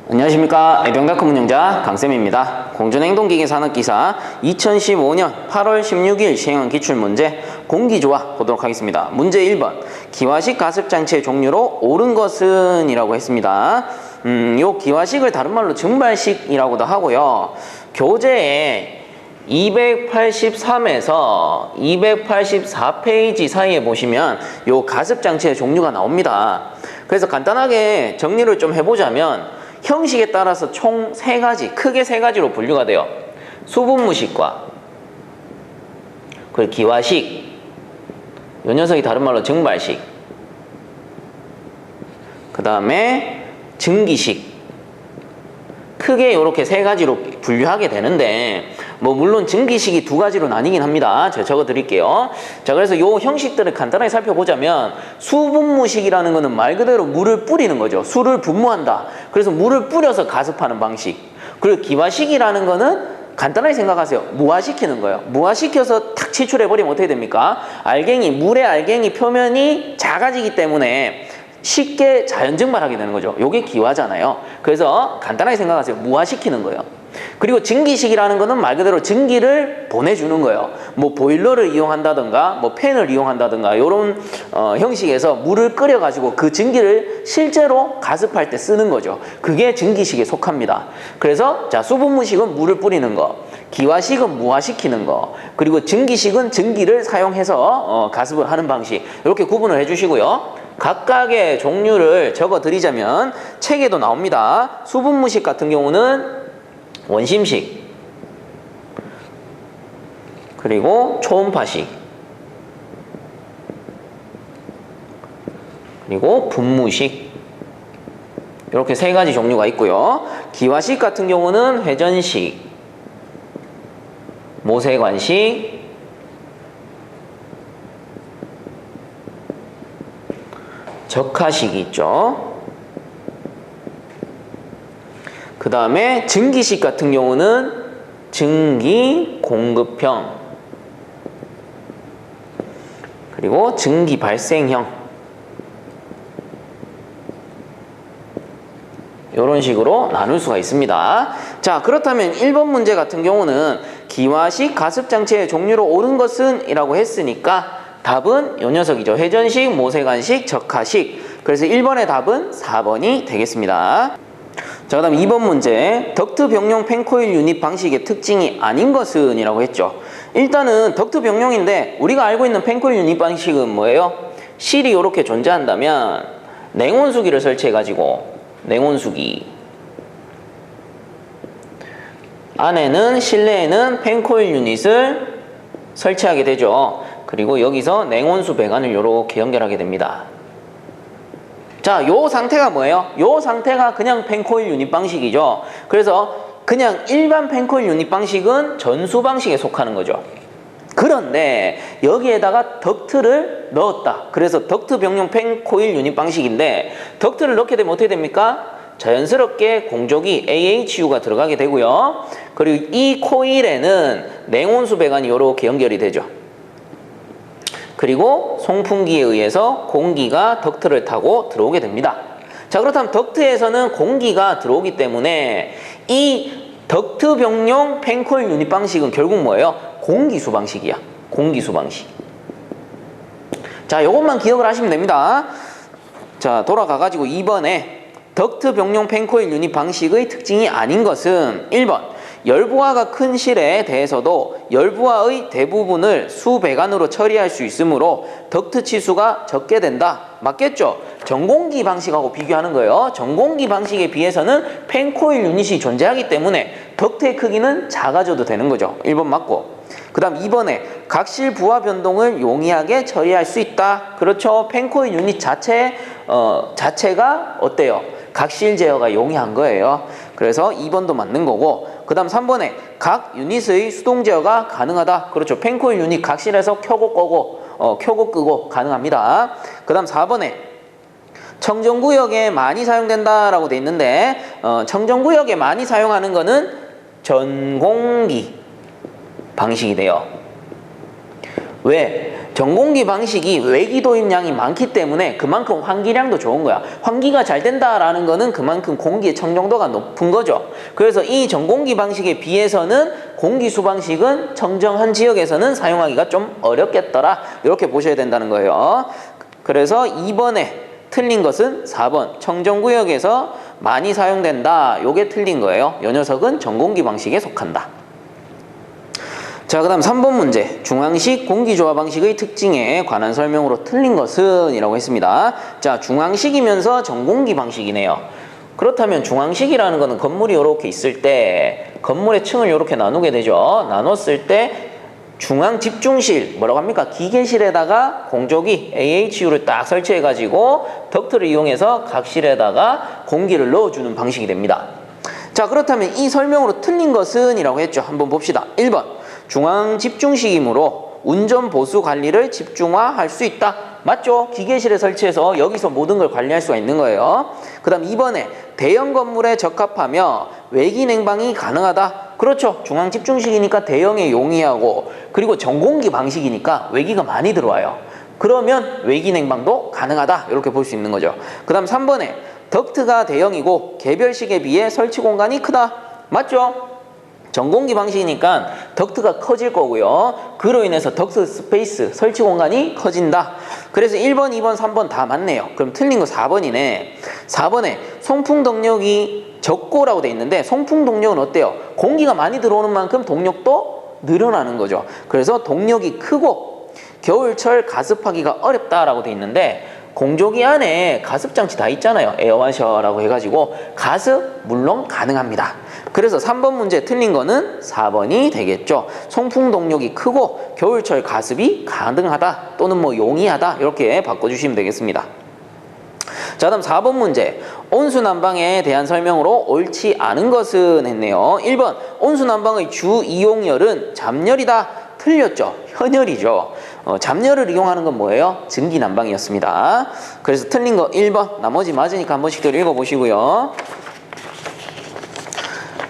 안녕하십니까. 애병다크 운영자 강쌤입니다. 공전행동기계 산업기사 2015년 8월 16일 시행한 기출문제 공기조화 보도록 하겠습니다. 문제 1번 기화식 가습장치의 종류로 옳은 것은 이라고 했습니다. 요 기화식을 다른 말로 증발식이라고도 하고요. 교재에 283에서 284페이지 사이에 보시면 요 가습장치의 종류가 나옵니다. 그래서 간단하게 정리를 좀 해보자면 형식에 따라서 총 3가지, 크게 3가지로 분류가 돼요. 수분무식과 그리고 기화식, 요 녀석이 다른 말로 증발식, 그 다음에 증기식. 크게 이렇게 3가지로 분류하게 되는데 뭐 물론 증기식이 2가지로 나뉘긴 합니다. 제가 적어 드릴게요. 자, 그래서 요 형식들을 간단하게 살펴보자면 수분무식이라는 거는 말 그대로 물을 뿌리는 거죠. 수를 분무한다. 그래서 물을 뿌려서 가습하는 방식. 그리고 기화식이라는 거는 간단하게 생각하세요. 무화시키는 거예요. 무화시켜서 탁 치출해버리면 어떻게 됩니까? 물의 알갱이 표면이 작아지기 때문에 쉽게 자연 증발하게 되는 거죠. 요게 기화잖아요. 그래서 간단하게 생각하세요. 무화시키는 거예요. 그리고 증기식이라는 거는 말 그대로 증기를 보내주는 거예요. 뭐 보일러를 이용한다든가 뭐 팬을 이용한다든가 이런 형식에서 물을 끓여가지고 그 증기를 실제로 가습할 때 쓰는 거죠. 그게 증기식에 속합니다. 그래서 자, 수분무식은 물을 뿌리는 거, 기화식은 무화시키는 거, 그리고 증기식은 증기를 사용해서 가습을 하는 방식, 이렇게 구분을 해주시고요. 각각의 종류를 적어 드리자면 책에도 나옵니다. 수분무식 같은 경우는 원심식, 그리고 초음파식, 그리고 분무식, 이렇게 3가지 종류가 있고요. 기화식 같은 경우는 회전식, 모세관식, 적화식이 있죠. 그 다음에 증기식 같은 경우는 증기 공급형, 그리고 증기 발생형, 이런 식으로 나눌 수가 있습니다. 자, 그렇다면 1번 문제 같은 경우는 기화식 가습장치의 종류로 옳은 것은 이라고 했으니까 답은 요 녀석이죠. 회전식, 모세관식, 적화식. 그래서 1번의 답은 4번이 되겠습니다. 자, 그 다음 2번 문제 덕트 병용 펜코일 유닛 방식의 특징이 아닌 것은 이라고 했죠. 일단은 덕트 병용인데 우리가 알고 있는 펜코일 유닛 방식은 뭐예요? 실이 이렇게 존재한다면 냉온수기를 설치해가지고 냉온수기 안에는 실내에는 펜코일 유닛을 설치하게 되죠. 그리고 여기서 냉온수 배관을 이렇게 연결하게 됩니다. 자, 요 상태가 뭐예요? 요 상태가 그냥 펜코일 유닛 방식이죠. 그래서 그냥 일반 펜코일 유닛 방식은 전수 방식에 속하는 거죠. 그런데 여기에다가 덕트를 넣었다. 그래서 덕트 병용 펜코일 유닛 방식인데 덕트를 넣게 되면 어떻게 됩니까? 자연스럽게 공조기 AHU가 들어가게 되고요. 그리고 이 코일에는 냉온수 배관이 이렇게 연결이 되죠. 그리고 송풍기에 의해서 공기가 덕트를 타고 들어오게 됩니다. 자, 그렇다면 덕트에서는 공기가 들어오기 때문에 이 덕트 병용 펜코일 유닛 방식은 결국 뭐예요? 공기수 방식이야. 공기수 방식. 자, 요것만 기억을 하시면 됩니다. 자, 돌아가가지고 2번에 덕트 병용 펜코일 유닛 방식의 특징이 아닌 것은 1번 열부하가 큰 실에 대해서도 열부하의 대부분을 수배관으로 처리할 수 있으므로 덕트 치수가 적게 된다. 맞겠죠? 전공기 방식하고 비교하는 거예요. 전공기 방식에 비해서는 펜코일 유닛이 존재하기 때문에 덕트의 크기는 작아져도 되는 거죠. 1번 맞고. 그 다음 2번에 각실 부하 변동을 용이하게 처리할 수 있다. 그렇죠. 펜코일 유닛 자체가 어때요? 각실 제어가 용이한 거예요. 그래서 2번도 맞는 거고, 그 다음 3번에 각 유닛의 수동 제어가 가능하다. 그렇죠. 펜코일 유닛 각실에서 켜고 끄고 켜고 끄고 가능합니다. 그 다음 4번에 청정구역에 많이 사용된다라고 돼 있는데 청정구역에 많이 사용하는 거는 전공기 방식이 돼요. 왜? 전공기 방식이 외기 도입량이 많기 때문에 그만큼 환기량도 좋은 거야. 환기가 잘 된다라는 거는 그만큼 공기의 청정도가 높은 거죠. 그래서 이 전공기 방식에 비해서는 공기수 방식은 청정한 지역에서는 사용하기가 좀 어렵겠더라. 이렇게 보셔야 된다는 거예요. 그래서 2번에 틀린 것은 4번 청정구역에서 많이 사용된다. 요게 틀린 거예요. 이 녀석은 전공기 방식에 속한다. 자, 그 다음 3번 문제. 중앙식 공기조화 방식의 특징에 관한 설명으로 틀린 것은 이라고 했습니다. 자, 중앙식이면서 전공기 방식이네요. 그렇다면 중앙식이라는 거는 건물이 이렇게 있을 때 건물의 층을 이렇게 나누게 되죠. 나눴을 때 중앙 집중실, 뭐라고 합니까? 기계실에다가 공조기 AHU를 딱 설치해 가지고 덕트를 이용해서 각 실에다가 공기를 넣어주는 방식이 됩니다. 자, 그렇다면 이 설명으로 틀린 것은 이라고 했죠. 한번 봅시다. 1번 중앙 집중식이므로 운전 보수 관리를 집중화할 수 있다. 맞죠? 기계실에 설치해서 여기서 모든 걸 관리할 수가 있는 거예요. 그 다음 2번에 대형 건물에 적합하며 외기 냉방이 가능하다. 그렇죠. 중앙 집중식이니까 대형에 용이하고 그리고 전공기 방식이니까 외기가 많이 들어와요. 그러면 외기 냉방도 가능하다. 이렇게 볼 수 있는 거죠. 그 다음 3번에 덕트가 대형이고 개별식에 비해 설치 공간이 크다. 맞죠? 전공기 방식이니까 덕트가 커질 거고요. 그로 인해서 덕트 스페이스, 설치 공간이 커진다. 그래서 1번, 2번, 3번 다 맞네요. 그럼 틀린 거 4번이네. 4번에 송풍 동력이 적고라고 돼 있는데 송풍 동력은 어때요? 공기가 많이 들어오는 만큼 동력도 늘어나는 거죠. 그래서 동력이 크고 겨울철 가습하기가 어렵다라고 돼 있는데 공조기 안에 가습장치 다 있잖아요. 에어와셔라고 해가지고 가습 물론 가능합니다. 그래서 3번 문제 틀린 거는 4번이 되겠죠. 송풍 동력이 크고 겨울철 가습이 가능하다 또는 뭐 용이하다 이렇게 바꿔주시면 되겠습니다. 자, 다음 4번 문제. 온수난방에 대한 설명으로 옳지 않은 것은 했네요. 1번 온수난방의 주 이용열은 잡열이다. 틀렸죠. 현열이죠. 잡열을 이용하는 건 뭐예요? 증기난방이었습니다. 그래서 틀린 거 1번. 나머지 맞으니까 한 번씩 더 읽어보시고요.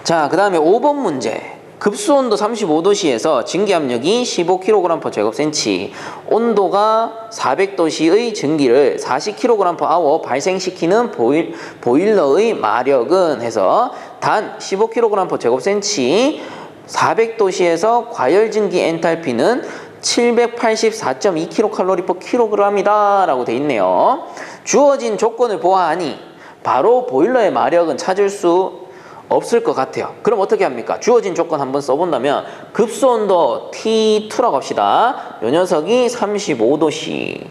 자, 그 다음에 5번 문제. 급수온도 35도씨에서 증기압력이 15kg/제곱센치, 온도가 400도씨의 증기를 40kg/h 발생시키는 보일러의 마력은 해서 단 15kg/제곱센치, 400도씨에서 과열증기 엔탈피는 784.2kcal/kg이다 라고 돼 있네요. 주어진 조건을 보아하니 바로 보일러의 마력은 찾을 수 없을 것 같아요. 그럼 어떻게 합니까? 주어진 조건 한번 써본다면 급수온도 T2라고 합시다. 이 녀석이 35도씨.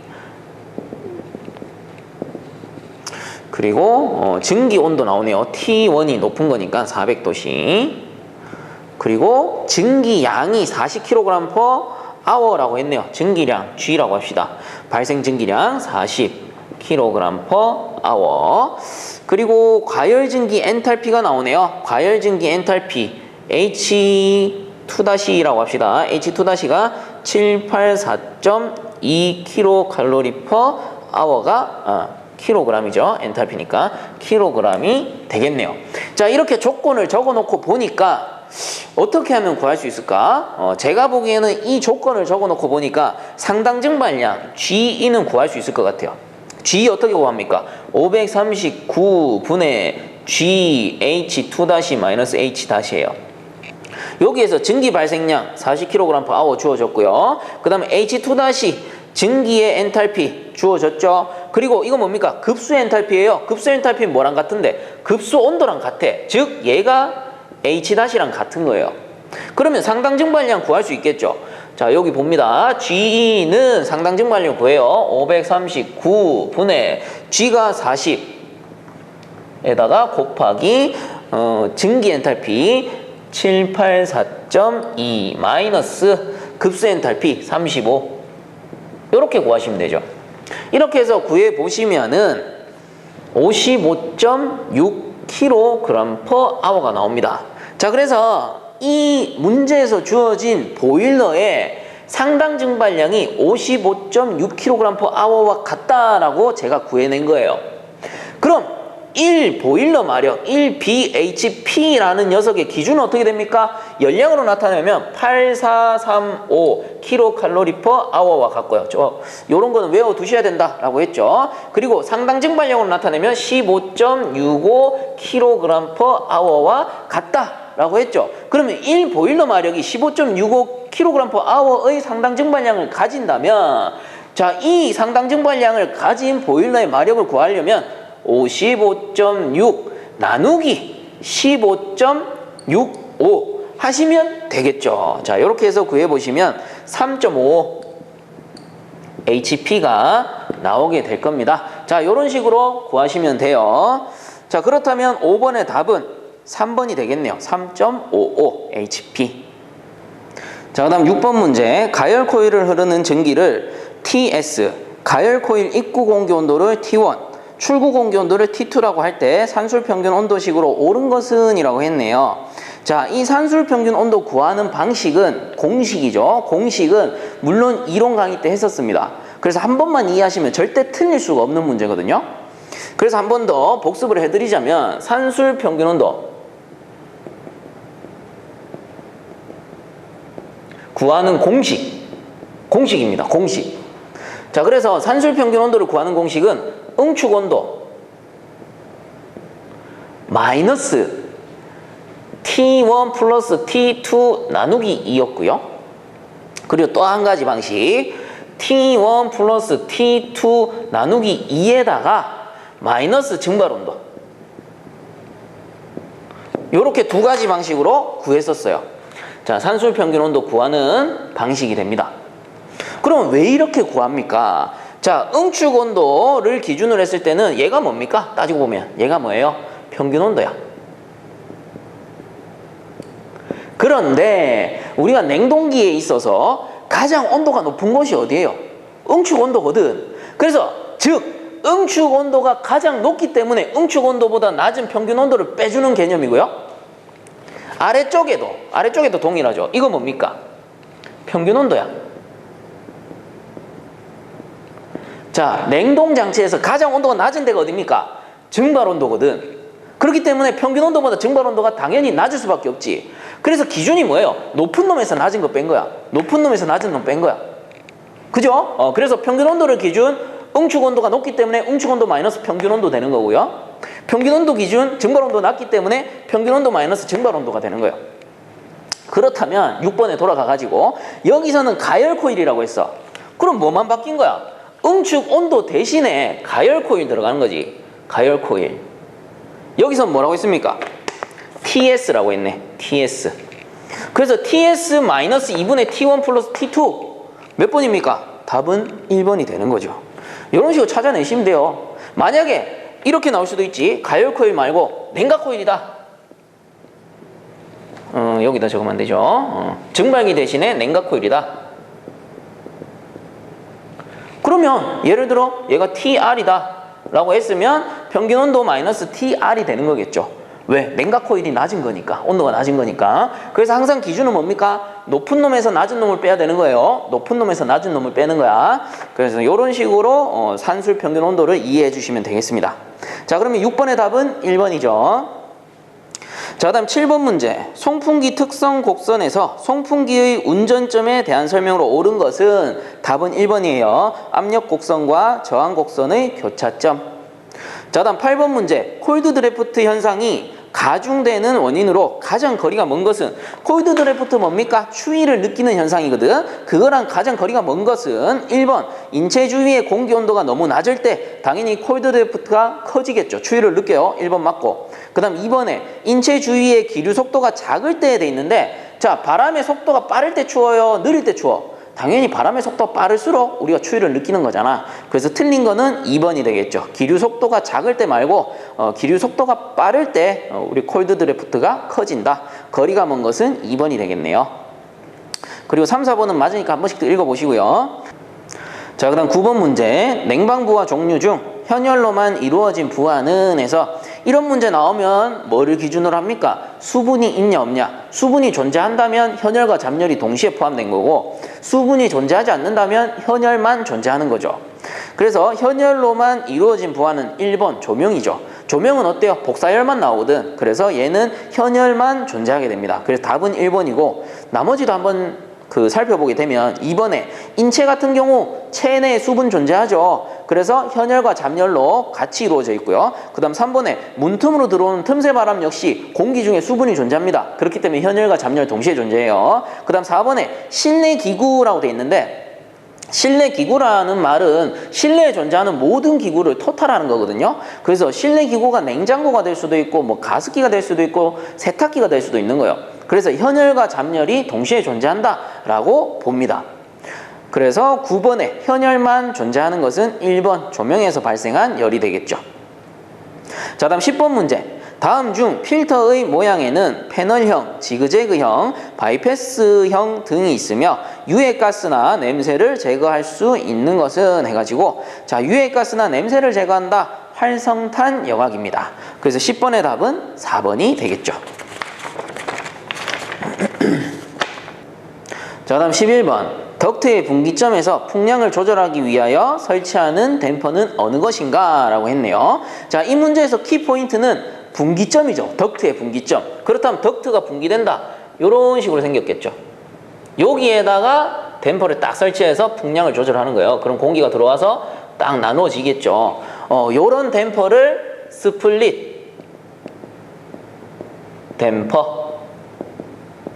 그리고 증기온도 나오네요. T1이 높은 거니까 400도씨. 그리고 증기양이 40kg/h라고 했네요. 증기량 G라고 합시다. 발생 증기량 40kg/h. 그리고 과열증기 엔탈피가 나오네요. 과열증기 엔탈피 H2-라고 합시다. H2-가 784.2kcal/h가 킬로그램이죠. 엔탈피니까 킬로그램이 되겠네요. 자, 이렇게 조건을 적어놓고 보니까 어떻게 하면 구할 수 있을까? 제가 보기에는 이 조건을 적어놓고 보니까 상당 증발량 G는 구할 수 있을 것 같아요. G 어떻게 구합니까? 539분의 GH2-H-예요. 여기에서 증기 발생량 40kg/h 주어졌고요. 그 다음에 H2- 증기의 엔탈피 주어졌죠. 그리고 이거 뭡니까? 급수 엔탈피예요. 급수 엔탈피는 뭐랑 같은데? 급수 온도랑 같아. 즉 얘가 H-랑 같은 거예요. 그러면 상당 증발량 구할 수 있겠죠. 자, 여기 봅니다. G는 상당 증발량 구해요. 539분의 G가 40에다가 곱하기 증기 엔탈피 784.2 마이너스 급수 엔탈피 35. 이렇게 구하시면 되죠. 이렇게 해서 구해 보시면은 55.6kg/h가 나옵니다. 자, 그래서 이 문제에서 주어진 보일러의 상당 증발량이 55.6kg/h와 같다라고 제가 구해낸 거예요. 그럼 1보일러 마력 1bhp라는 녀석의 기준은 어떻게 됩니까? 열량으로 나타내면 8435kcal/h와 같고요. 요런 거는 외워두셔야 된다라고 했죠. 그리고 상당 증발량으로 나타내면 15.65kg/h와 같다라고 했죠. 그러면 1보일러 마력이 15.65kg/h의 상당 증발량을 가진다면, 자, 이 상당 증발량을 가진 보일러의 마력을 구하려면 55.6 나누기 15.65 하시면 되겠죠. 자, 이렇게 해서 구해보시면 3.5 HP가 나오게 될 겁니다. 자, 이런 식으로 구하시면 돼요. 자, 그렇다면 5번의 답은 3번이 되겠네요. 3.55 HP. 자, 그 다음 6번 문제. 가열 코일을 흐르는 전기를 TS, 가열 코일 입구 공기 온도를 T1, 출구 공기 온도를 T2라고 할 때 산술 평균 온도식으로 옳은 것은 이라고 했네요. 자, 이 산술 평균 온도 구하는 방식은 공식이죠. 공식은 물론 이론 강의 때 했었습니다. 그래서 한 번만 이해하시면 절대 틀릴 수가 없는 문제거든요. 그래서 한 번 더 복습을 해드리자면 산술 평균 온도 구하는 공식입니다. 공식. 자, 그래서 산술 평균 온도를 구하는 공식은 응축 온도 마이너스 T1 플러스 T2 나누기 2였고요. 그리고 또 한 가지 방식 T1 플러스 T2 나누기 2에다가 마이너스 증발 온도, 이렇게 두 가지 방식으로 구했었어요. 자, 산술 평균 온도 구하는 방식이 됩니다. 그럼 왜 이렇게 구합니까? 자, 응축 온도를 기준으로 했을 때는 얘가 뭡니까? 따지고 보면 얘가 뭐예요? 평균 온도야. 그런데 우리가 냉동기에 있어서 가장 온도가 높은 곳이 어디예요? 응축 온도거든. 그래서 즉 응축 온도가 가장 높기 때문에 응축 온도보다 낮은 평균 온도를 빼주는 개념이고요. 아래쪽에도 동일하죠. 이거 뭡니까? 평균 온도야. 자, 냉동장치에서 가장 온도가 낮은 데가 어딥니까? 증발 온도거든. 그렇기 때문에 평균 온도보다 증발 온도가 당연히 낮을 수밖에 없지. 그래서 기준이 뭐예요? 높은 놈에서 낮은 거 뺀 거야. 높은 놈에서 낮은 놈 뺀 거야. 그죠? 그래서 평균 온도를 기준 응축 온도가 높기 때문에 응축 온도 마이너스 평균 온도 되는 거고요. 평균 온도 기준 증발 온도 낮기 때문에 평균 온도 마이너스 증발 온도가 되는 거예요. 그렇다면 6번에 돌아가가지고 여기서는 가열 코일이라고 했어. 그럼 뭐만 바뀐 거야? 응축 온도 대신에 가열 코일 들어가는 거지. 가열 코일. 여기서 뭐라고 했습니까? TS라고 했네. TS. 그래서 TS 마이너스 2분의 T1 플러스 T2 몇 번입니까? 답은 1번이 되는 거죠. 이런 식으로 찾아내시면 돼요. 만약에 이렇게 나올 수도 있지. 가열 코일 말고 냉각 코일이다. 여기다 적으면 안 되죠. 증발기 대신에 냉각 코일이다. 그러면 예를 들어 얘가 TR이다 라고 했으면 평균 온도 마이너스 TR이 되는 거겠죠. 왜? 냉각 코일이 낮은 거니까. 온도가 낮은 거니까. 그래서 항상 기준은 뭡니까? 높은 놈에서 낮은 놈을 빼야 되는 거예요. 높은 놈에서 낮은 놈을 빼는 거야. 그래서 이런 식으로 산술 평균 온도를 이해해 주시면 되겠습니다. 자, 그러면 6번의 답은 1번이죠. 자, 그 다음 7번 문제. 송풍기 특성 곡선에서 송풍기의 운전점에 대한 설명으로 옳은 것은 답은 1번이에요. 압력 곡선과 저항 곡선의 교차점. 자, 다음 8번 문제. 콜드 드래프트 현상이 가중되는 원인으로 가장 거리가 먼 것은, 콜드 드래프트 뭡니까? 추위를 느끼는 현상이거든. 그거랑 가장 거리가 먼 것은 1번 인체 주위의 공기 온도가 너무 낮을 때 당연히 콜드 드래프트가 커지겠죠. 추위를 느껴요. 1번 맞고. 그 다음 2번에 인체 주위의 기류 속도가 작을 때에 돼 있는데, 자, 바람의 속도가 빠를 때 추워요? 느릴 때 추워? 당연히 바람의 속도가 빠를수록 우리가 추위를 느끼는 거잖아. 그래서 틀린 거는 2번이 되겠죠. 기류 속도가 작을 때 말고 기류 속도가 빠를 때 우리 콜드 드래프트가 커진다. 거리가 먼 것은 2번이 되겠네요. 그리고 3, 4번은 맞으니까 한 번씩 더 읽어보시고요. 자, 그 다음 9번 문제. 냉방부하 종류 중 현열로만 이루어진 부하는 해서 이런 문제 나오면 뭐를 기준으로 합니까? 수분이 있냐 없냐. 수분이 존재한다면 현열과 잡열이 동시에 포함된 거고, 수분이 존재하지 않는다면 현열만 존재하는 거죠. 그래서 현열로만 이루어진 부하는 1번 조명이죠. 조명은 어때요? 복사열만 나오거든. 그래서 얘는 현열만 존재하게 됩니다. 그래서 답은 1번이고 나머지도 한번 살펴보게 되면 2번에 인체 같은 경우 체내에 수분 존재하죠. 그래서 현열과 잡열로 같이 이루어져 있고요. 그 다음 3번에 문틈으로 들어오는 틈새 바람 역시 공기 중에 수분이 존재합니다. 그렇기 때문에 현열과 잡열 동시에 존재해요. 그 다음 4번에 실내 기구라고 돼 있는데 실내 기구라는 말은 실내에 존재하는 모든 기구를 토탈하는 거거든요. 그래서 실내 기구가 냉장고가 될 수도 있고 뭐 가습기가 될 수도 있고 세탁기가 될 수도 있는 거예요. 그래서 현열과 잡열이 동시에 존재한다라고 봅니다. 그래서 9번에 현열만 존재하는 것은 1번 조명에서 발생한 열이 되겠죠. 자, 다음 10번 문제. 다음 중 필터의 모양에는 패널형, 지그재그형, 바이패스형 등이 있으며 유해가스나 냄새를 제거할 수 있는 것은 해가지고 자, 유해가스나 냄새를 제거한다. 활성탄 여과기입니다. 그래서 10번의 답은 4번이 되겠죠. 자, 다음 11번. 덕트의 분기점에서 풍량을 조절하기 위하여 설치하는 댐퍼는 어느 것인가? 라고 했네요. 자, 이 문제에서 키포인트는 분기점이죠. 덕트의 분기점. 그렇다면 덕트가 분기된다. 이런 식으로 생겼겠죠. 여기에다가 댐퍼를 딱 설치해서 풍량을 조절하는 거예요. 그럼 공기가 들어와서 딱 나눠지겠죠. 요런 댐퍼를 스플릿 댐퍼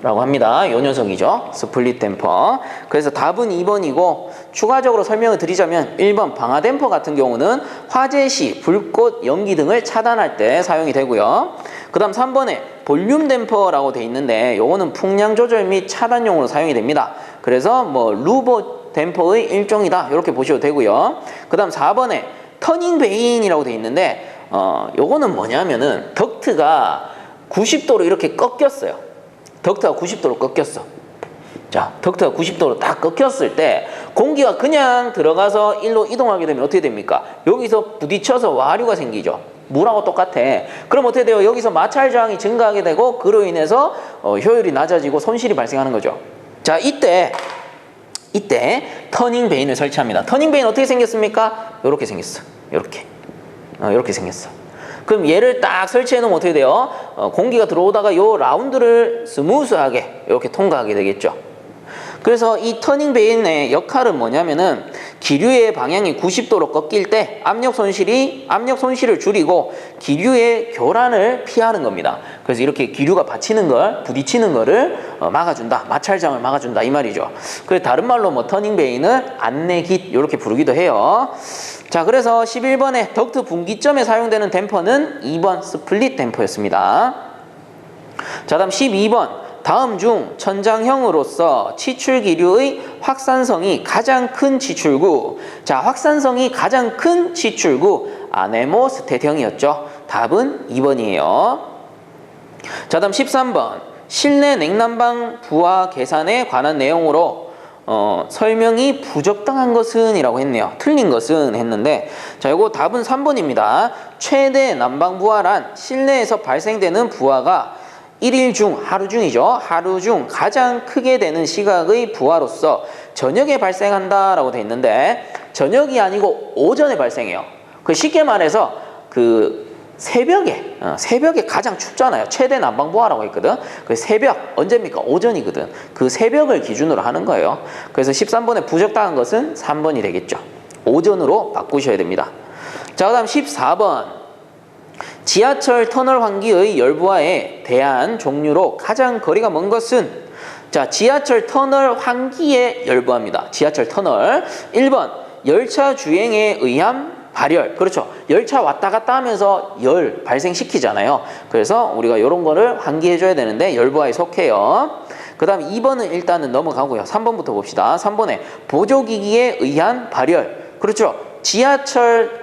라고 합니다. 요 녀석이죠. 스플릿 댐퍼. 그래서 답은 2번이고 추가적으로 설명을 드리자면 1번 방화 댐퍼 같은 경우는 화재 시 불꽃, 연기 등을 차단할 때 사용이 되고요. 그 다음 3번에 볼륨 댐퍼라고 돼 있는데 요거는 풍량 조절 및 차단용으로 사용이 됩니다. 그래서 뭐 루버 댐퍼의 일종이다 이렇게 보셔도 되고요. 그 다음 4번에 터닝 베인이라고 돼 있는데 요거는 뭐냐면은 덕트가 90도로 이렇게 꺾였어요. 덕트가 90도로 꺾였어. 자, 덕트가 90도로 딱 꺾였을 때 공기가 그냥 들어가서 일로 이동하게 되면 어떻게 됩니까? 여기서 부딪혀서 와류가 생기죠. 물하고 똑같아. 그럼 어떻게 돼요? 여기서 마찰 저항이 증가하게 되고 그로 인해서 효율이 낮아지고 손실이 발생하는 거죠. 자, 이때 터닝 베인을 설치합니다. 터닝 베인 어떻게 생겼습니까? 이렇게 생겼어. 이렇게 생겼어. 그럼 얘를 딱 설치해 놓으면 어떻게 돼요? 공기가 들어오다가 요 라운드를 스무스하게 이렇게 통과하게 되겠죠. 그래서 이 터닝 베인의 역할은 뭐냐면은 기류의 방향이 90도로 꺾일 때 압력 손실을 줄이고 기류의 교란을 피하는 겁니다. 그래서 이렇게 기류가 부딪히는 거를 막아준다. 마찰장을 막아준다 이 말이죠. 그래서 다른 말로 뭐 터닝 베인을 안내깃 이렇게 부르기도 해요. 자, 그래서 11번에 덕트 분기점에 사용되는 댐퍼는 2번 스플릿 댐퍼였습니다. 자, 다음 12번. 다음 중 천장형으로서 치출기류의 확산성이 가장 큰 치출구. 자, 확산성이 가장 큰 치출구 아네모스텟형이었죠. 답은 2번이에요. 자, 다음 13번. 실내 냉난방 부하 계산에 관한 내용으로 설명이 부적당한 것은 이라고 했네요. 틀린 것은 했는데 자, 요거 답은 3번입니다. 최대 난방 부하란 실내에서 발생되는 부하가 1일 중, 하루 중이죠. 하루 중 가장 크게 되는 시각의 부하로서 저녁에 발생한다라고 돼 있는데 저녁이 아니고 오전에 발생해요. 쉽게 말해서 새벽에 가장 춥잖아요. 최대 난방 부하라고 했거든. 새벽 언제입니까? 오전이거든. 그 새벽을 기준으로 하는 거예요. 그래서 13번에 부적당한 것은 3번이 되겠죠. 오전으로 바꾸셔야 됩니다. 자, 그 다음 14번. 지하철 터널 환기의 열부하에 대한 종류로 가장 거리가 먼 것은 자, 지하철 터널 환기의 열부하입니다. 지하철 터널 1번 열차 주행에 의한 발열. 그렇죠. 열차 왔다 갔다 하면서 열 발생시키잖아요. 그래서 우리가 이런 거를 환기해줘야 되는데 열부하에 속해요. 그 다음 2번은 일단은 넘어가고요. 3번부터 봅시다. 3번에 보조기기에 의한 발열. 그렇죠. 지하철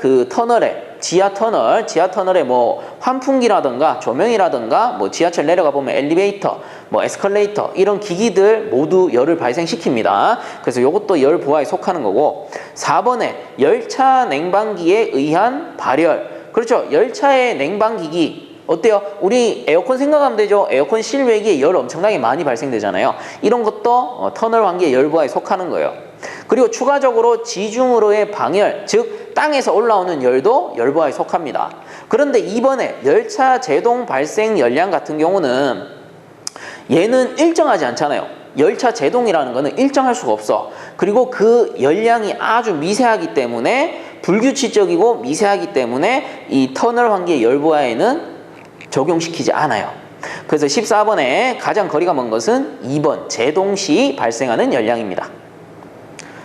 지하터널에 뭐 환풍기라든가 조명이라든가 뭐 지하철 내려가 보면 엘리베이터, 뭐 에스컬레이터 이런 기기들 모두 열을 발생시킵니다. 그래서 이것도 열 부하에 속하는 거고 4번에 열차 냉방기에 의한 발열. 그렇죠. 열차의 냉방기기 어때요? 우리 에어컨 생각하면 되죠. 에어컨 실외기에 열 엄청나게 많이 발생되잖아요. 이런 것도 터널 환기의 열 부하에 속하는 거예요. 그리고 추가적으로 지중으로의 방열, 즉 땅에서 올라오는 열도 열보아에 속합니다. 그런데 이번에 열차 제동 발생 열량 같은 경우는 얘는 일정하지 않잖아요. 열차 제동이라는 거는 일정할 수가 없어. 그리고 그 열량이 아주 미세하기 때문에 불규칙적이고 미세하기 때문에 이 터널 환기의 열보아에는 적용시키지 않아요. 그래서 14번에 가장 거리가 먼 것은 2번 제동 시 발생하는 열량입니다.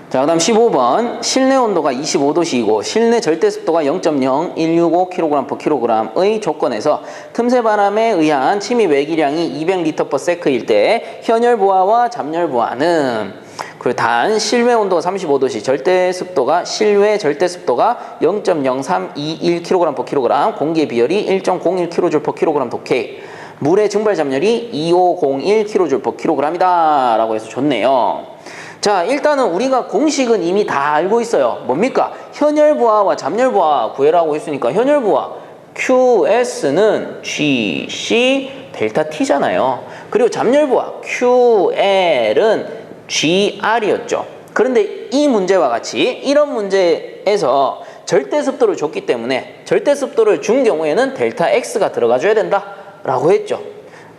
자, 그 다음 15번 실내 온도가 25도씨이고 실내 절대 습도가 0.0165kg/kg의 조건에서 틈새 바람에 의한 침입 외기량이 200L/s일 때 현열 부하와 잠열 부하는 그리고 단 실외 온도가 35도씨 절대 습도가 실외 절대 습도가 0.0321kg/kg 공기의 비열이 1.01kJ/kg 독해 물의 증발 잠열이 2501kJ/kg이다 라고 해서 좋네요. 자, 일단은 우리가 공식은 이미 다 알고 있어요. 뭡니까? 현열부하와 잠열부하 구해라고 했으니까 현열부하 QS는 GC 델타 T잖아요. 그리고 잠열부하 QL은 GR이었죠. 그런데 이 문제와 같이 이런 문제에서 절대습도를 줬기 때문에 절대습도를 준 경우에는 델타 X가 들어가줘야 된다 라고 했죠.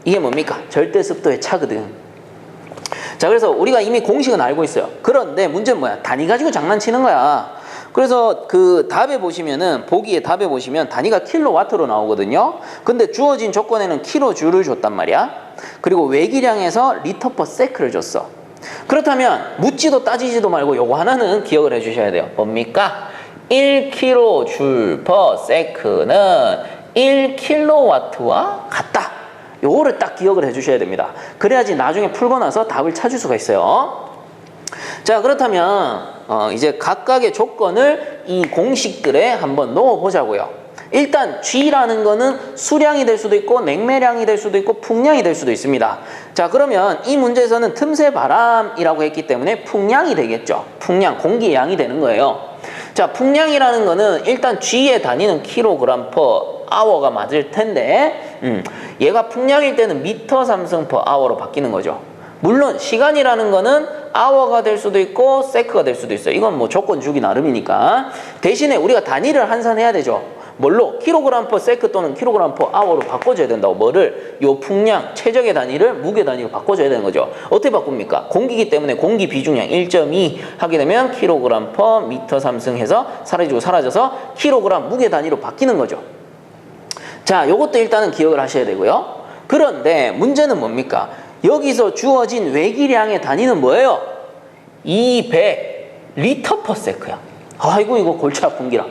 이게 뭡니까? 절대습도의 차거든. 자, 그래서 우리가 이미 공식은 알고 있어요. 그런데 문제는 뭐야? 단위 가지고 장난치는 거야. 그래서 그 답에 보시면은 보기에 답에 보시면 단위가 킬로와트로 나오거든요. 근데 주어진 조건에는 킬로줄을 줬단 말이야. 그리고 외기량에서 리터 퍼 세크를 줬어. 그렇다면 묻지도 따지지도 말고 요거 하나는 기억을 해주셔야 돼요. 뭡니까? 1kJ per sec는 1kW와 같다. 요거를 딱 기억을 해주셔야 됩니다. 그래야지 나중에 풀고 나서 답을 찾을 수가 있어요. 자, 그렇다면 이제 각각의 조건을 이 공식들에 한번 넣어보자고요. 일단 G라는 거는 수량이 될 수도 있고 냉매량이 될 수도 있고 풍량이 될 수도 있습니다. 자, 그러면 이 문제에서는 틈새 바람이라고 했기 때문에 풍량이 되겠죠. 풍량, 공기의 양이 되는 거예요. 자, 풍량이라는 거는 일단 G의 단위는 킬로그램 퍼 아워가 맞을 텐데 얘가 풍량일 때는 미터 삼승 퍼 아워로 바뀌는 거죠. 물론 시간이라는 거는 아워가 될 수도 있고 세크가 될 수도 있어요. 이건 뭐 조건 주기 나름이니까. 대신에 우리가 단위를 환산해야 되죠. 뭘로? 킬로그램 퍼 세크 또는 킬로그램 퍼 아워로 바꿔줘야 된다고. 뭐를? 요 풍량, 최적의 단위를 무게 단위로 바꿔줘야 되는 거죠. 어떻게 바꿉니까? 공기이기 때문에 공기 비중량 1.2 하게 되면 킬로그램 퍼 미터 삼승해서 사라지고 사라져서 킬로그램 무게 단위로 바뀌는 거죠. 자, 요것도 일단은 기억을 하셔야 되고요. 그런데 문제는 뭡니까? 여기서 주어진 외기량의 단위는 뭐예요? 200 리터 퍼 세크야. 아이고, 이거 골치 아픈 기라.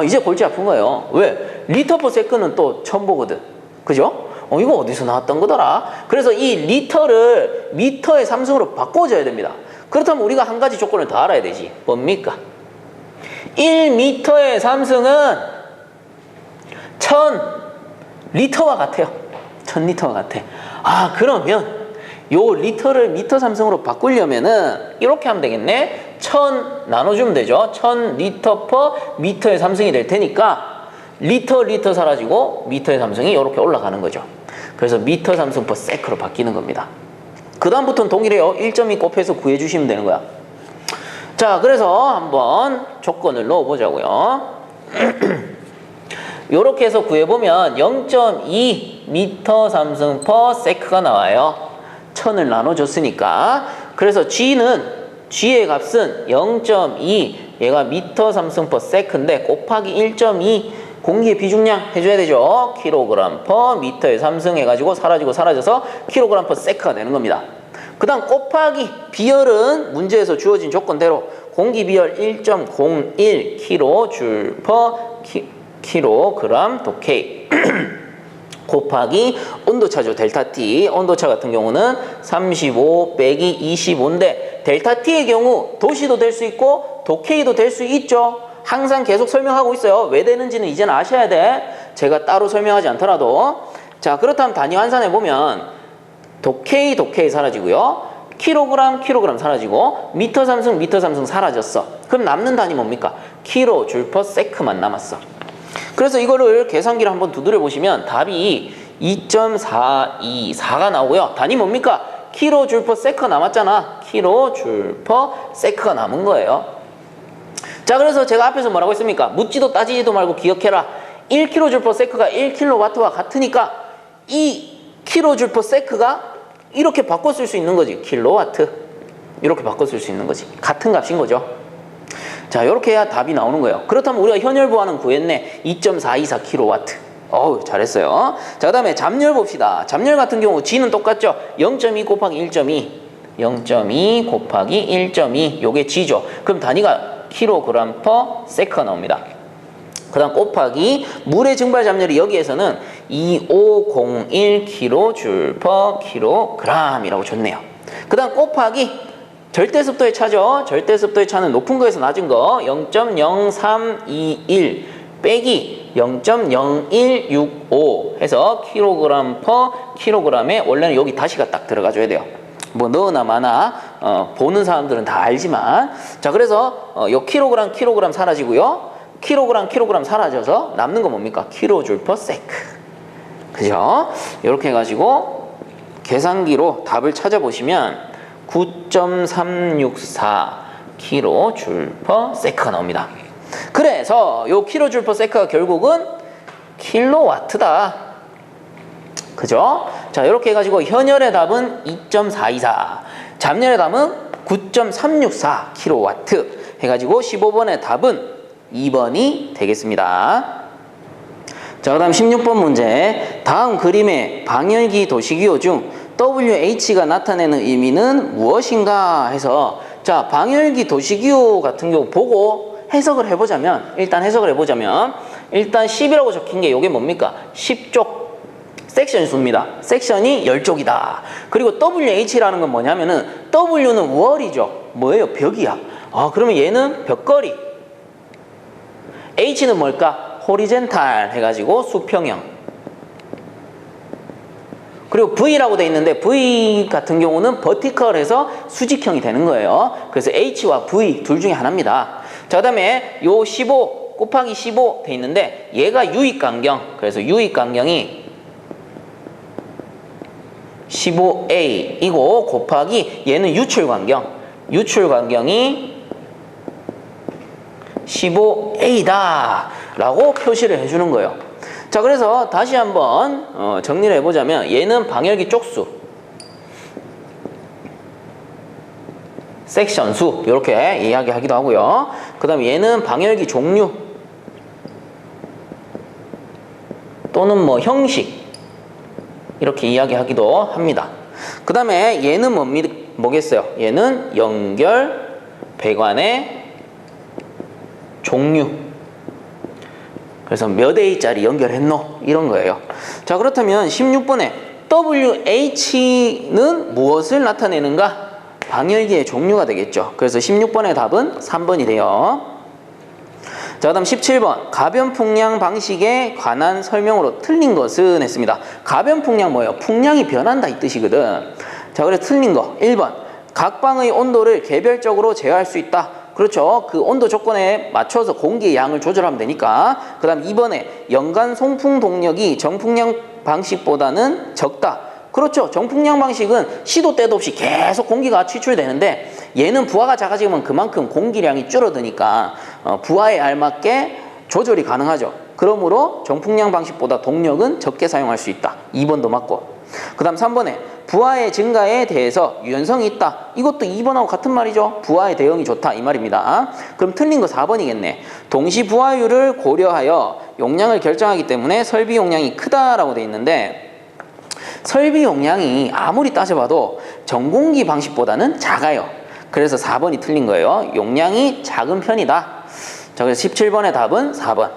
이제 골치 아픈 거예요. 왜? 리터 퍼 세크는 또 처음 보거든. 그죠? 이거 어디서 나왔던 거더라? 그래서 이 리터를 미터의 삼승으로 바꿔줘야 됩니다. 그렇다면 우리가 한 가지 조건을 더 알아야 되지. 뭡니까? 1미터의 삼승은 1000리터와 같아요. 1000리터와 같아. 그러면 요 리터를 미터 삼승으로 바꾸려면은 이렇게 하면 되겠네. 1000 나눠주면 되죠. 1000리터 퍼 미터의 삼승이 될 테니까 리터 사라지고 미터의 삼승이 이렇게 올라가는 거죠. 그래서 미터 삼승 퍼 세크로 바뀌는 겁니다. 그 다음부터는 동일해요. 1.2 곱해서 구해주시면 되는 거야. 자, 그래서 한번 조건을 넣어보자고요. 요렇게 해서 구해보면 0.2 미터 삼승 퍼 세크가 나와요. 1000을 나눠줬으니까. 그래서 G의 값은 0.2 얘가 미터 삼승 퍼 세크인데 곱하기 1.2 공기의 비중량 해줘야 되죠. 킬로그램 퍼 미터의 삼승 해가지고 사라지고 사라져서 킬로그램 퍼 세크가 되는 겁니다. 그 다음 곱하기 비열은 문제에서 주어진 조건대로 공기 비열 1.01 kJ per 킬로그램 독해 곱하기 온도차죠. 델타 T. 온도차 같은 경우는 35 빼기 25인데 델타 T의 경우 도시도 될 수 있고 독해도 될 수 있죠. 항상 계속 설명하고 있어요. 왜 되는지는 이제는 아셔야 돼. 제가 따로 설명하지 않더라도. 자, 그렇다면 단위 환산해보면 독해 사라지고요. 킬로그램 사라지고 미터 삼승 사라졌어. 그럼 남는 단위 뭡니까? 킬로줄 퍼 세크만 남았어. 그래서 이거를 계산기를 한번 두드려 보시면 답이 2.424가 나오고요. 단위 뭡니까? 킬로줄 퍼 세크가 남았잖아. 킬로줄 퍼 세크가 남은 거예요. 자, 그래서 제가 앞에서 뭐라고 했습니까? 묻지도 따지지도 말고 기억해라. 1kJs가 1kW와 같으니까 이 kJs가 이렇게 바꿔 쓸 수 있는 거지. 킬로와트. 이렇게 바꿔 쓸 수 있는 거지. 같은 값인 거죠. 자, 이렇게 해야 답이 나오는 거예요. 그렇다면 우리가 현열 보완은 구했네. 2.424kW. 어우, 잘했어요. 자, 그 다음에 잠열 봅시다. 잠열 같은 경우 G는 똑같죠. 0.2 곱하기 1.2. 0.2 곱하기 1.2. 요게 G죠. 그럼 단위가 kg per second 나옵니다. 그 다음 곱하기 물의 증발 잠열이 여기에서는 2501kJ per kg이라고 줬네요. 그 다음 곱하기 절대 습도의 차죠. 절대 습도의 차는 높은 거에서 낮은 거 0.0321 빼기 0.0165 해서 kg per kg에 원래는 여기 다시가 딱 들어가줘야 돼요. 뭐 너나 마나 보는 사람들은 다 알지만, 자, 그래서 요 kg 사라지고요. kg 사라져서 남는 건 뭡니까? kJ per sec. 그죠? 이렇게 해가지고 계산기로 답을 찾아보시면 9.364 kJ per sec가 나옵니다. 그래서 요 kJ per sec가 결국은 킬로와트다. 그죠? 자, 이렇게 해가지고 현열의 답은 2.424, 잠열의 답은 9.364 킬로와트 해가지고 15번의 답은 2번이 되겠습니다. 자, 그 다음 16번 문제. 다음 그림의 방열기 도시기호 중 WH가 나타내는 의미는 무엇인가 해서, 자, 방열기 도시기호 같은 경우 보고 해석을 해보자면, 일단 10이라고 적힌 게 이게 뭡니까? 10쪽 섹션 수입니다. 섹션이 10쪽이다. 그리고 WH라는 건 뭐냐면은 W는 월이죠. 뭐예요? 벽이야. 아, 그러면 얘는 벽걸이. H는 뭘까? 호리젠탈 해가지고 수평형. 그리고 V라고 돼 있는데 V 같은 경우는 버티컬해서 수직형이 되는 거예요. 그래서 H와 V 둘 중에 하나입니다. 자, 그 다음에 요 15 곱하기 15 돼 있는데 얘가 유익간경. 그래서 유익간경이 15A이고 곱하기 얘는 유출간경. 유출간경이 15A다 라고 표시를 해주는 거예요. 자, 그래서 다시 한번 정리를 해보자면 얘는 방열기 쪽수, 섹션 수 이렇게 이야기하기도 하고요. 그 다음에 얘는 방열기 종류 또는 뭐 형식 이렇게 이야기하기도 합니다. 그 다음에 얘는 뭐겠어요? 얘는 연결 배관의 종류. 그래서 몇 A짜리 연결했노? 이런 거예요. 자, 그렇다면 16번에 WH는 무엇을 나타내는가? 방열기의 종류가 되겠죠. 그래서 16번의 답은 3번이 돼요. 자, 그 다음 17번 가변풍량 방식에 관한 설명으로 틀린 것은 했습니다. 가변풍량 뭐예요? 풍량이 변한다 이 뜻이거든. 자, 그래서 틀린 거 1번 각 방의 온도를 개별적으로 제어할 수 있다. 그렇죠. 그 온도 조건에 맞춰서 공기의 양을 조절하면 되니까. 그 다음 2번에 연간 송풍 동력이 정풍량 방식보다는 적다. 그렇죠. 정풍량 방식은 시도 때도 없이 계속 공기가 추출되는데 얘는 부하가 작아지면 그만큼 공기량이 줄어드니까 부하에 알맞게 조절이 가능하죠. 그러므로 정풍량 방식보다 동력은 적게 사용할 수 있다. 2번도 맞고. 그 다음 3번에 부하의 증가에 대해서 유연성이 있다. 이것도 2번하고 같은 말이죠. 부하의 대응이 좋다 이 말입니다. 그럼 틀린 거 4번이겠네. 동시 부하율을 고려하여 용량을 결정하기 때문에 설비 용량이 크다라고 돼 있는데 설비 용량이 아무리 따져봐도 전공기 방식보다는 작아요. 그래서 4번이 틀린 거예요. 용량이 작은 편이다. 자, 그래서 17번의 답은 4번.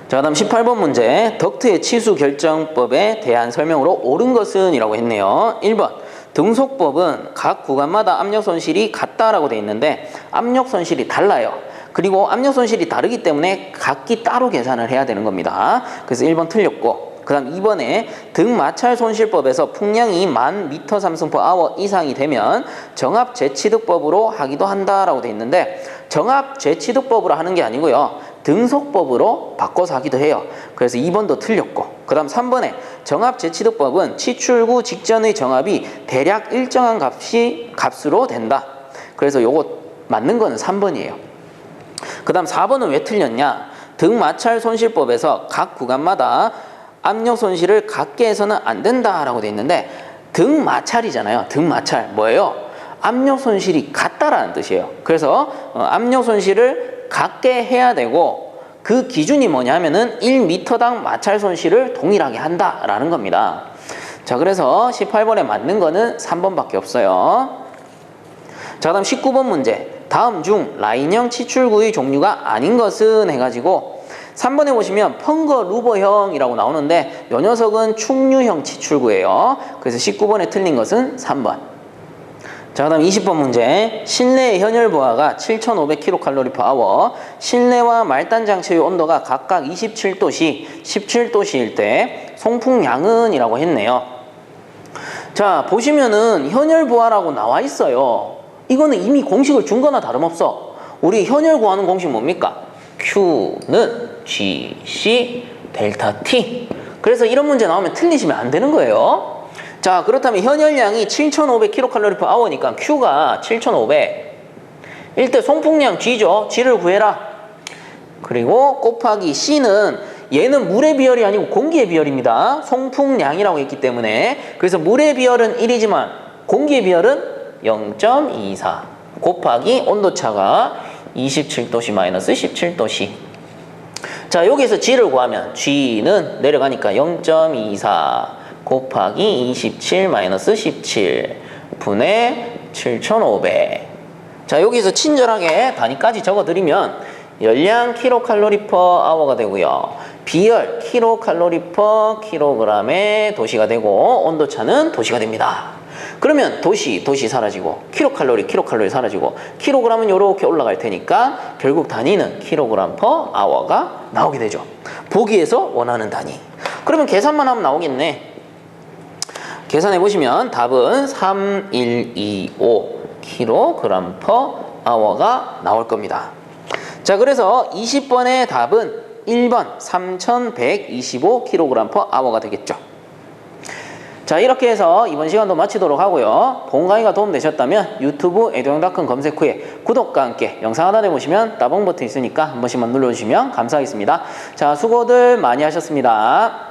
자, 그 다음 18번 문제 덕트의 치수 결정법에 대한 설명으로 옳은 것은 이라고 했네요. 1번 등속법은 각 구간마다 압력 손실이 같다라고 돼 있는데 압력 손실이 달라요. 그리고 압력 손실이 다르기 때문에 각기 따로 계산을 해야 되는 겁니다. 그래서 1번 틀렸고, 그 다음 2번에 등 마찰 손실법에서 풍량이 1000m 삼승/hr 이상이 되면 정압 재취득법으로 하기도 한다라고 돼 있는데 정압 재취득법으로 하는 게 아니고요. 등속법으로 바꿔서 하기도 해요. 그래서 2번도 틀렸고, 그 다음 3번에 정압 재취득법은 치출구 직전의 정압이 대략 일정한 값으로 된다. 그래서 요거 맞는 거는 3번이에요. 그 다음 4번은 왜 틀렸냐? 등 마찰 손실법에서 각 구간마다 압력 손실을 같게 해서는 안 된다라고 돼 있는데 등 마찰이잖아요. 등 마찰 뭐예요? 압력 손실이 같다라는 뜻이에요. 그래서 압력 손실을 같게 해야 되고 그 기준이 뭐냐 하면은 1m당 마찰 손실을 동일하게 한다라는 겁니다. 자, 그래서 18번에 맞는 거는 3번밖에 없어요. 자, 그다음 19번 문제. 다음 중 라인형 치출구의 종류가 아닌 것은 해가지고 3번에 보시면 펑거 루버형이라고 나오는데 이 녀석은 충류형 치출구예요. 그래서 19번에 틀린 것은 3번. 자, 그 다음 20번 문제. 실내의 현열 부하가 7,500kcal/h, 실내와 말단 장치의 온도가 각각 27도씨, 17도씨일 때 송풍량은 이라고 했네요. 자, 보시면은 현열 부하라고 나와 있어요. 이거는 이미 공식을 준 거나 다름없어. 우리 현열 구하는 공식 뭡니까? Q는 GC 델타 T. 그래서 이런 문제 나오면 틀리시면 안 되는 거예요. 자, 그렇다면 현열량이 7,500kcal/h니까 Q가 7,500. 일대 송풍량 G죠. G를 구해라. 그리고 곱하기 C는 얘는 물의 비열이 아니고 공기의 비열입니다. 송풍량이라고 했기 때문에. 그래서 물의 비열은 1이지만 공기의 비열은 0.24 곱하기 온도차가 27도씨 마이너스 17도씨. 자, 여기서 G를 구하면 G는 내려가니까 0.24 곱하기 27 마이너스 17 분의 7,500. 자, 여기서 친절하게 단위까지 적어드리면 열량 kcal/h가 되고요. 비열 kcal/kg의 도시가 되고 온도차는 도시가 됩니다. 그러면 도시 사라지고 kcal 사라지고 킬로그램은 이렇게 올라갈 테니까 결국 단위는 kg/h가 나오게 되죠. 보기에서 원하는 단위. 그러면 계산만 하면 나오겠네. 계산해 보시면 답은 3125 kg/h가 나올 겁니다. 자, 그래서 20번의 답은 1번 3125 kg/h가 되겠죠. 자, 이렇게 해서 이번 시간도 마치도록 하고요. 본 강의가 도움되셨다면 유튜브 에듀영닷컴 검색 후에 구독과 함께 영상 하단에 보시면 따봉 버튼 있으니까 한 번씩만 눌러주시면 감사하겠습니다. 자, 수고들 많이 하셨습니다.